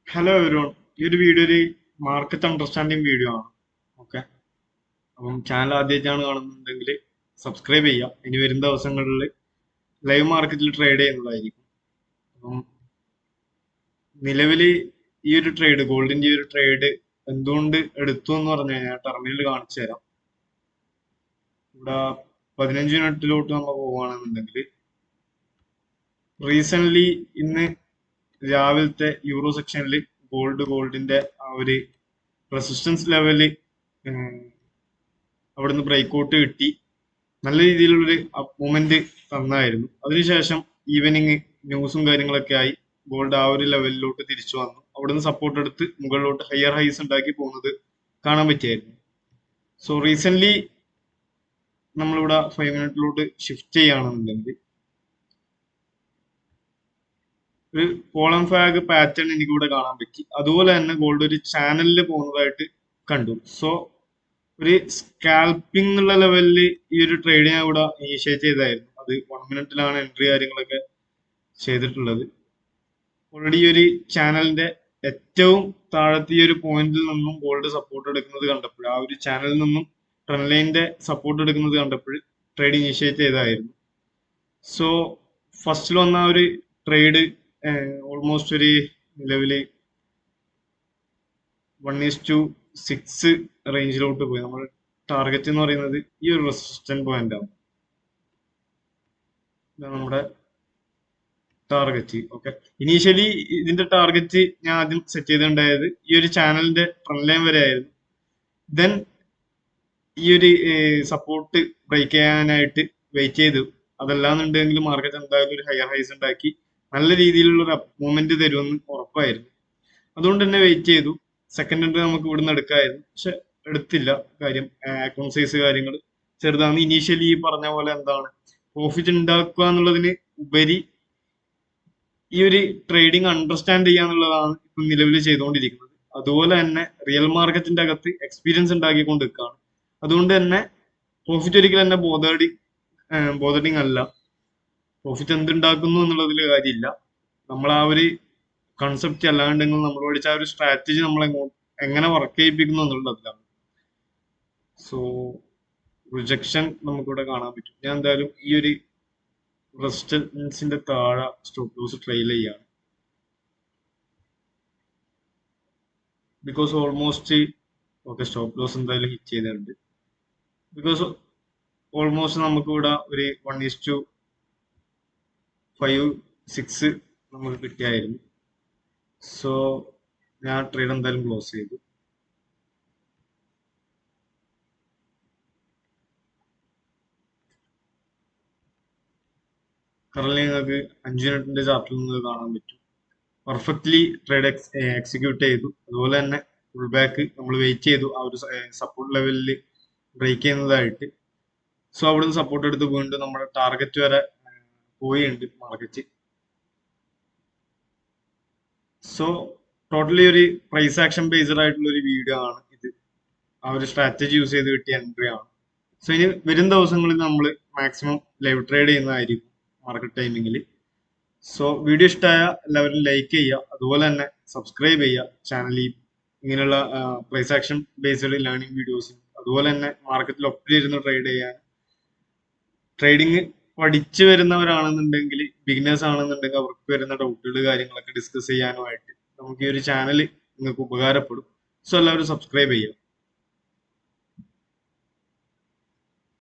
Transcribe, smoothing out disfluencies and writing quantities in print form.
Hello everyone. ഈ ഒരു video ഒരു മാർക്കറ്റ് അണ്ടർസ്റ്റാൻഡിങ് വീഡിയോ ആണ്. ഓക്കെ, അപ്പം ചാനൽ ആദ്യമായിട്ടാണ് കാണുന്നുണ്ടെങ്കിൽ സബ്സ്ക്രൈബ് ചെയ്യാം. ഇനി വരും ദിവസങ്ങളിൽ ലൈവ് മാർക്കറ്റിൽ ട്രേഡ് ചെയ്യുന്നതായിരിക്കും. അപ്പം നിലവിൽ ഈ ഒരു ട്രേഡ്, ഗോൾഡിന്റെ ഈ ഒരു ട്രേഡ് എന്തുകൊണ്ട് എടുത്തു എന്ന് പറഞ്ഞു കഴിഞ്ഞാൽ ടെർമിനൽ കാണിച്ചു തരാം. ഇവിടെ 15 മിനിറ്റിലോട്ട് നമ്മൾ പോവുകയാണെന്നുണ്ടെങ്കിൽ റീസെന്റ് ഇന്ന് രാവിലത്തെ യൂറോ സെക്ഷനിൽ ഗോൾഡിന്റെ ആ ഒരു റെസിസ്റ്റൻസ് ലെവല് അവിടുന്ന് ബ്രേക്ക്ഔട്ട് കിട്ടി. നല്ല രീതിയിലുള്ളൊരു മൂവ്മെന്റ് തന്നായിരുന്നു. അതിനുശേഷം ഈവനിങ് ന്യൂസും കാര്യങ്ങളൊക്കെ ആയി ഗോൾഡ് ആ ഒരു ലെവലിലോട്ട് തിരിച്ചു വന്നു. അവിടുന്ന് സപ്പോർട്ട് എടുത്ത് മുകളിലോട്ട് ഹയർ ഹൈസ് ഉണ്ടാക്കി പോകുന്നത് കാണാൻ പറ്റിയായിരുന്നു. സോ റീസെന്റ് നമ്മളിവിടെ 5 മിനിറ്റിലോട്ട് ഷിഫ്റ്റ് ചെയ്യുകയാണെന്നുണ്ടെങ്കിൽ ഒരു കോളം ഫാഗ് പാറ്റേൺ എനിക്ക് ഇവിടെ കാണാൻ പറ്റി. അതുപോലെ തന്നെ ഗോൾഡ് ഒരു ചാനലിൽ പോകുന്നതായിട്ട് കണ്ടു. സോ ഒരു സ്കാൽപ്പിംഗ് എന്നുള്ള ലെവലിൽ ഈ ഒരു ട്രേഡ് ഞാൻ ഇവിടെ ഇനിഷ്യേറ്റ് ചെയ്തായിരുന്നു. അത് 1 മിനിറ്റിലാണ് എൻട്രി കാര്യങ്ങളൊക്കെ ചെയ്തിട്ടുള്ളത്. ഓൾറെഡി ഒരു ചാനലിന്റെ ഏറ്റവും താഴത്തെ ഈ ഒരു പോയിന്റിൽ നിന്നും ഗോൾഡ് സപ്പോർട്ട് എടുക്കുന്നത് കണ്ടപ്പോൾ, ആ ഒരു ചാനലിൽ നിന്നും ട്രെൻഡ് ലൈനിന്റെ സപ്പോർട്ട് എടുക്കുന്നത് കണ്ടപ്പോൾ ട്രേഡ് ഇനിഷ്യേറ്റ് ചെയ്തായിരുന്നു. സോ ഫസ്റ്റിൽ വന്ന ആ ഒരു ട്രേഡ് ഓൾമോസ്റ്റ് ഒരു നിലവില് 1:6 റേഞ്ചിലോട്ട് പോയി. നമ്മൾ ടാർഗറ്റ് എന്ന് പറയുന്നത് ഈ ഒരു റെസിസ്റ്റന്റ് പോയിന്റ് ആണ്. ഇതാണ് നമ്മുടെ ടാർഗറ്റ്. ഓക്കെ, ഇനീഷ്യലി ഇതിന്റെ ടാർഗറ്റ് ഞാൻ ആദ്യം സെറ്റ് ചെയ്തിട്ടുണ്ടായത് ഈ ഒരു ചാനലിന്റെ ട്രെൻഡ് ലൈൻ വരെ ആയിരുന്നു. ദെൻ ഈ ഒരു സപ്പോർട്ട് ബ്രേക്ക് ചെയ്യാനായിട്ട് വെയിറ്റ് ചെയ്തു. അതല്ലാന്നുണ്ടെങ്കിൽ മാർക്കറ്റ് എന്തായാലും ഒരു ഹയർ ഹൈസ് ഉണ്ടാക്കി നല്ല രീതിയിലുള്ള ഒരു മൂവ്മെന്റ് തരുമെന്ന് ഉറപ്പായിരുന്നു. അതുകൊണ്ട് തന്നെ വെയിറ്റ് ചെയ്തു. സെക്കൻഡ് എൻട്രി നമുക്ക് ഇവിടുന്ന് എടുക്കാമായിരുന്നു, പക്ഷെ എടുത്തില്ല. കാര്യം അക്കൗണ്ട് സൈസ് കാര്യങ്ങൾ ചെറുതാണ്. ഇനീഷ്യലി ഈ പറഞ്ഞ പോലെ എന്താണ് പ്രോഫിറ്റ് ഉണ്ടാക്കുക എന്നുള്ളതിന് ഉപരി ഈ ഒരു ട്രേഡിംഗ് അണ്ടർസ്റ്റാൻഡ് ചെയ്യുക എന്നുള്ളതാണ് ഇപ്പം നിലവിൽ ചെയ്തുകൊണ്ടിരിക്കുന്നത്. അതുപോലെ തന്നെ റിയൽ മാർക്കറ്റിന്റെ അകത്ത് എക്സ്പീരിയൻസ് ഉണ്ടാക്കിക്കൊണ്ട് നിൽക്കുകയാണ്. അതുകൊണ്ട് തന്നെ പ്രോഫിറ്റ് ഒരിക്കലും എന്നെ ബോധറിങ് അല്ല. പ്രോഫിറ്റ് എന്തുണ്ടാക്കുന്നു എന്നുള്ളതിൽ കാര്യമില്ല. നമ്മൾ ആ ഒരു കൺസെപ്റ്റ് അല്ലാണ്ടെങ്കിൽ നമ്മൾ പഠിച്ച ആ ഒരു സ്ട്രാറ്റജി നമ്മൾ എങ്ങനെ വർക്ക് ചെയ്യിപ്പിക്കുന്നു എന്നുള്ളതിലാണ്. സോ റിജക്ഷൻ നമുക്കിവിടെ കാണാൻ പറ്റും. ഞാൻ എന്തായാലും ഈ ഒരു റെസിസ്റ്റൻസിന്റെ താഴെ സ്റ്റോപ്പ് ലോസ് ട്രെയിൽ ചെയ്യാണ്. Because almost okay, stop loss എന്തായാലും ഹിറ്റ് ചെയ്തിട്ടുണ്ട്. ബിക്കോസ് ഓൾമോസ്റ്റ് നമുക്കിവിടെ ഒരു 1:5-6 നമുക്ക് കിട്ടിയായിരുന്നു. സോ ഞാൻ ട്രേഡ് എന്തായാലും ക്ലോസ് ചെയ്തു. കറന്റ് നിങ്ങൾക്ക് 5 മിനിറ്റിന്റെ ചാർട്ടിൽ നിന്ന് കാണാൻ പറ്റും. പെർഫെക്റ്റ്ലി ട്രേഡ് എക്സിക്യൂട്ട് ചെയ്തു. അതുപോലെ തന്നെ ഫുൾ ബാക്ക് നമ്മൾ വെയിറ്റ് ചെയ്തു ആ ഒരു സപ്പോർട്ട് ലെവലിൽ ബ്രേക്ക് ചെയ്യുന്നതായിട്ട്. സോ അവിടുന്ന് സപ്പോർട്ട് എടുത്ത് വീണ്ടും നമ്മുടെ ടാർഗറ്റ് വരെ പോയിട്ടുണ്ട് മാർക്കറ്റ്. സോ ടോട്ടലി ഒരു പ്രൈസ് ആക്ഷൻ ബേസ്ഡ് ആയിട്ടുള്ള ഒരു വീഡിയോ ആണ് ഇത്. ആ ഒരു സ്ട്രാറ്റജി യൂസ് ചെയ്ത് കിട്ടിയ എൻട്രി ആണ്. സോ ഇനി വരും ദിവസങ്ങളിൽ നമ്മൾ മാക്സിമം ലൈവ് ട്രേഡ് ചെയ്യുന്നതായിരിക്കും മാർക്കറ്റ് ടൈമിങ്ങിൽ. സോ വീഡിയോ ഇഷ്ടമായ എല്ലാവരും ലൈക്ക് ചെയ്യുക. അതുപോലെ തന്നെ സബ്സ്ക്രൈബ് ചെയ്യുക ചാനലിൽ. ഇങ്ങനെയുള്ള പ്രൈസ് ആക്ഷൻ ബേസ്ഡ് ലേണിംഗ് വീഡിയോസും അതുപോലെ തന്നെ മാർക്കറ്റിൽ ഒപ്പിലിരുന്ന് ട്രേഡ് ചെയ്യാൻ, ട്രേഡിങ് പഠിച്ചു വരുന്നവരാണെന്നുണ്ടെങ്കിൽ, ബിഗിനേഴ്സ് ആണെന്നുണ്ടെങ്കിൽ അവർക്ക് വരുന്ന ഡൗട്ടുകൾ കാര്യങ്ങളൊക്കെ ഡിസ്കസ് ചെയ്യാനുമായിട്ട് നമുക്ക് ഈ ഒരു ചാനൽ നിങ്ങൾക്ക് ഉപകാരപ്പെടും. സോ എല്ലാവരും സബ്സ്ക്രൈബ് ചെയ്യുക.